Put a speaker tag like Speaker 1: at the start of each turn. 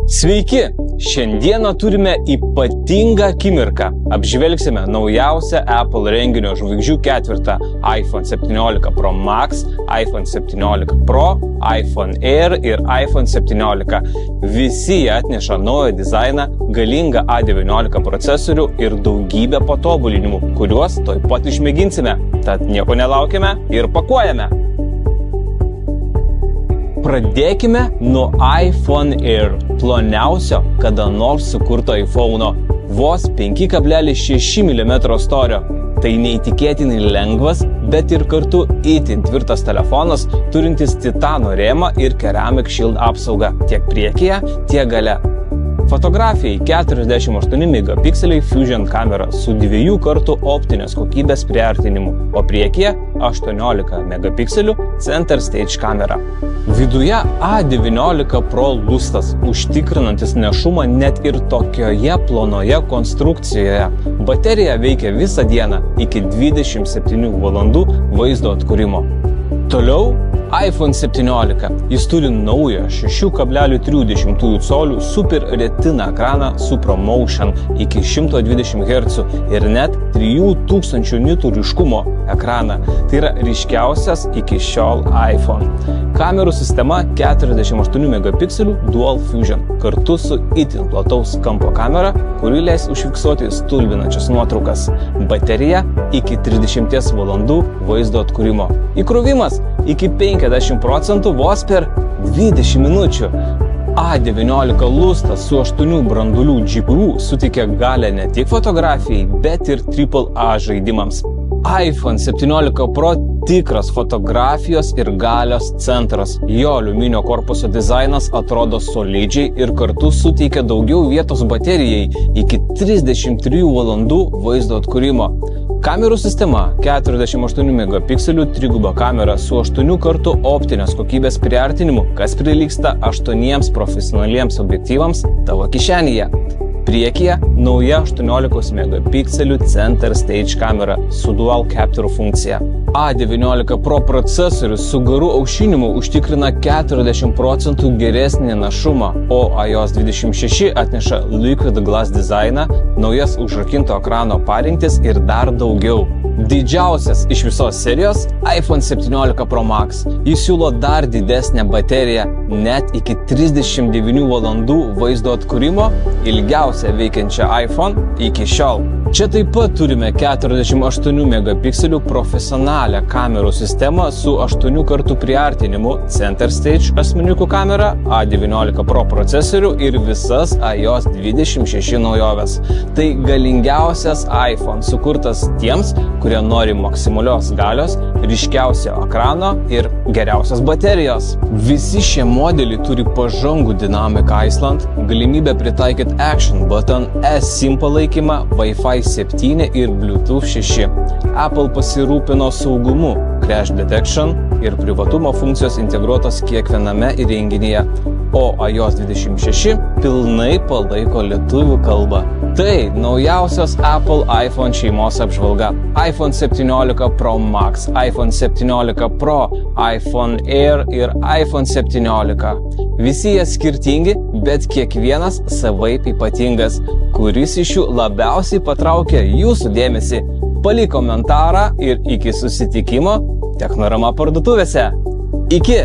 Speaker 1: Sveiki! Šiandieną turime ypatingą akimirką. Apžvelgsime naujausią Apple renginio žvaigždžių ketvirtą iPhone 17 Pro Max, iPhone 17 Pro, iPhone Air ir iPhone 17. Visi jie atneša naują dizainą, galingą A19 procesorių ir daugybę patobulinimų, kuriuos tuoj pat išmėginsime. Tad nieko nelaukime ir pakuojame. Pradėkime nuo iPhone Air, ploniausio kada nors sukurto iPhone'o, vos 5,6 mm storio. Tai neįtikėtinai lengvas, bet ir kartu itin tvirtas telefonas, turintis titano rėmą ir ceramic shield apsaugą tiek priekyje, tiek gale. Fotografijai 48 megapikseliai Fusion kamera su 2 kartų optinės kokybės priartinimu, o priekyje 18 megapikselių Center Stage kamera. Viduje A19 Pro lustas, užtikrinantis nešumą net ir tokioje plonoje konstrukcijoje. Baterija veikia visą dieną iki 27 valandų vaizdo atkūrimo. Toliau iPhone 17. Jis turi naują 6,3 colių Super Retina ekraną su ProMotion iki 120 Hz ir net 3000 nitų ryškumo ekraną. Tai yra ryškiausias iki šiol iPhone. Kamerų sistema 48 megapikselių Dual Fusion kartu su itin plataus kampo kamera, kuri leis užfiksuoti stulbinančias nuotraukas. Baterija iki 30 valandų vaizdo atkūrimo. Įkrovimas iki 50% vos per 20 minučių. A19 lustas su 8 branduolių GPU suteikia galę ne tik fotografijai, bet ir AAA žaidimams. iPhone 17 Pro tikras fotografijos ir galios centras. Jo aliuminio korpuso dizainas atrodo solidžiai ir kartu suteikia daugiau vietos baterijai iki 33 valandų vaizdo atkūrimo. Kamerų sistema 48 megapikselių triguba kamera su 8 kartų optinės kokybės priartinimu, kas prilygsta 8 profesionaliems objektyvams tavo kišenėje. Priekyje nauja 18 megapikselių Center Stage kamera su Dual Capture funkcija. A19 Pro procesorius su garų aušinimu užtikrina 40% geresnį našumą, o iOS 26 atneša Liquid Glass dizainą, naujas užrakinto ekrano parinktis ir dar daugiau. Didžiausias iš visos serijos iPhone 17 Pro Max. Jis siūlo dar didesnę bateriją, net iki 39 valandų vaizdo atkūrimo, ilgiausią veikiančią iPhone iki šiol. Čia taip pat turime 48 megapikselių profesionalią kamerų sistemą su 8 kartų priartinimu, Center Stage asmeniukų kamera, A19 Pro procesorių ir visas iOS 26 naujoves. Tai galingiausias iPhone sukurtas tiems, kurie nori maksimalios galios, ryškiausio ekrano ir geriausios baterijos. Visi šie modeliai turi pažangų Dynamic Island, galimybę pritaikyti Action Button, eSIM palaikymą, Wi-Fi 7 ir Bluetooth 6. Apple pasirūpino saugumu, Crash Detection ir privatumo funkcijos integruotos kiekviename įrenginyje, o iOS 26 pilnai palaiko lietuvių kalbą. Tai naujausios Apple iPhone šeimos apžvalga. iPhone 17 Pro Max, iPhone 17 Pro, iPhone Air ir iPhone 17. Visi jie skirtingi, bet kiekvienas savaip ypatingas. Kuris iš jų labiausiai patraukia jūsų dėmesį? Palik komentarą ir iki susitikimo Technorama parduotuvėse. Iki!